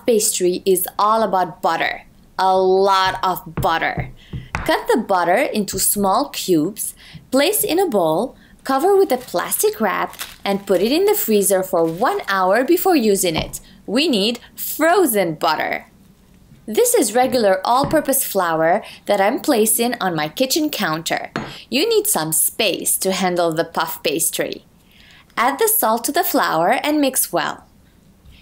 puff pastry is all about butter. A lot of butter. Cut the butter into small cubes, place in a bowl, cover with a plastic wrap, and put it in the freezer for 1 hour before using it. We need frozen butter. This is regular all-purpose flour that I'm placing on my kitchen counter. You need some space to handle the puff pastry. Add the salt to the flour and mix well.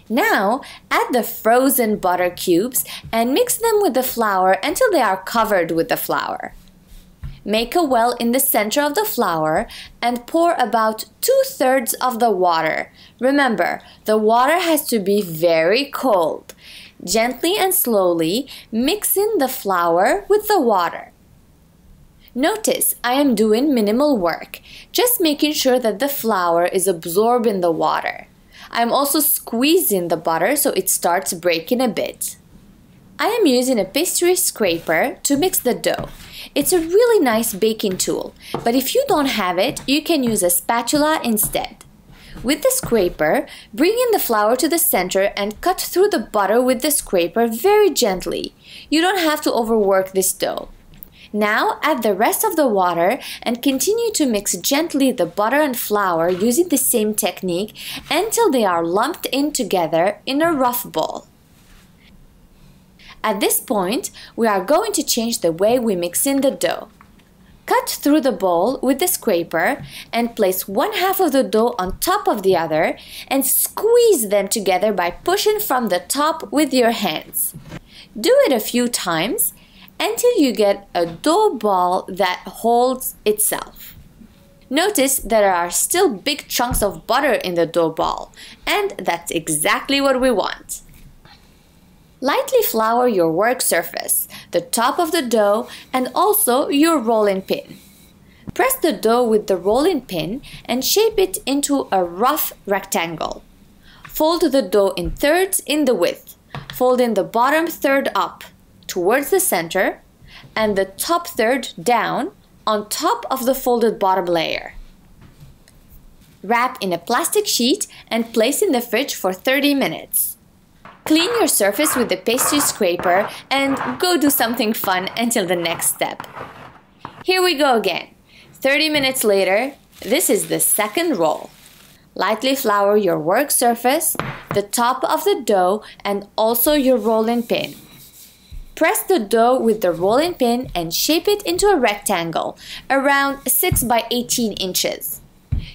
Now, add the frozen butter cubes and mix them with the flour until they are covered with the flour. Make a well in the center of the flour and pour about 2/3 of the water. Remember, the water has to be very cold. Gently and slowly mix in the flour with the water. Notice I am doing minimal work, just making sure that the flour is absorbing the water. I'm also squeezing the butter so it starts breaking a bit. I am using a pastry scraper to mix the dough. It's a really nice baking tool, but if you don't have it, you can use a spatula instead. With the scraper, bring in the flour to the center and cut through the butter with the scraper very gently. You don't have to overwork this dough. Now add the rest of the water and continue to mix gently the butter and flour using the same technique until they are lumped in together in a rough ball. At this point, we are going to change the way we mix in the dough. Cut through the bowl with the scraper and place 1/2 of the dough on top of the other and squeeze them together by pushing from the top with your hands. Do it a few times until you get a dough ball that holds itself. Notice there are still big chunks of butter in the dough ball, and that's exactly what we want. Lightly flour your work surface, the top of the dough, and also your rolling pin. Press the dough with the rolling pin and shape it into a rough rectangle. Fold the dough in thirds in the width, folding the bottom third up towards the center and the top third down on top of the folded bottom layer. Wrap in a plastic sheet and place in the fridge for 30 minutes. Clean your surface with the pastry scraper and go do something fun until the next step. Here we go again. 30 minutes later, this is the second roll. Lightly flour your work surface, the top of the dough, and also your rolling pin. Press the dough with the rolling pin and shape it into a rectangle around 6 by 18 inches.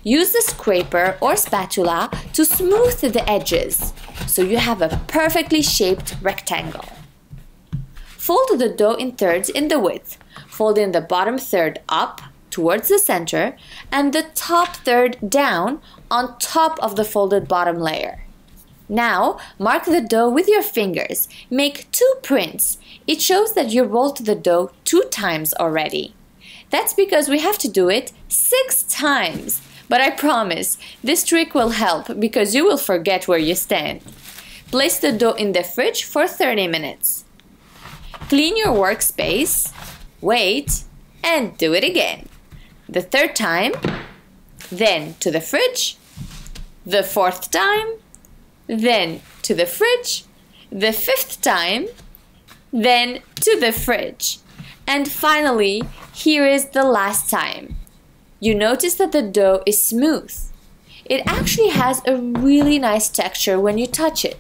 Use the scraper or spatula to smooth the edges so you have a perfectly shaped rectangle. Fold the dough in thirds in the width, folding the bottom third up towards the center and the top third down on top of the folded bottom layer. Now, mark the dough with your fingers. Make 2 prints. It shows that you rolled the dough 2 times already. That's because we have to do it 6 times. But I promise, this trick will help because you will forget where you stand. Place the dough in the fridge for 30 minutes. Clean your workspace, wait, and do it again. The 3rd time, then to the fridge, the 4th time, then to the fridge, the 5th time, then to the fridge. And finally, here is the last time. You notice that the dough is smooth. It actually has a really nice texture when you touch it.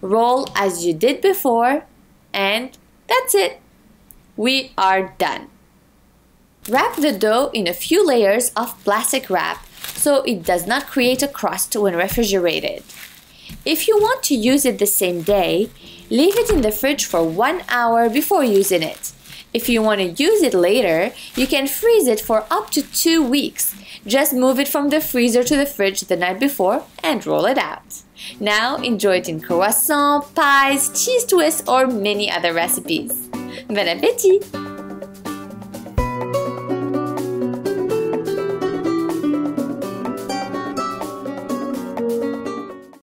Roll as you did before, and that's it. We are done. Wrap the dough in a few layers of plastic wrap so it does not create a crust when refrigerated. If you want to use it the same day, leave it in the fridge for 1 hour before using it. If you want to use it later, you can freeze it for up to 2 weeks. Just move it from the freezer to the fridge the night before and roll it out. Now enjoy it in croissants, pies, cheese twists, or many other recipes. Bon appétit!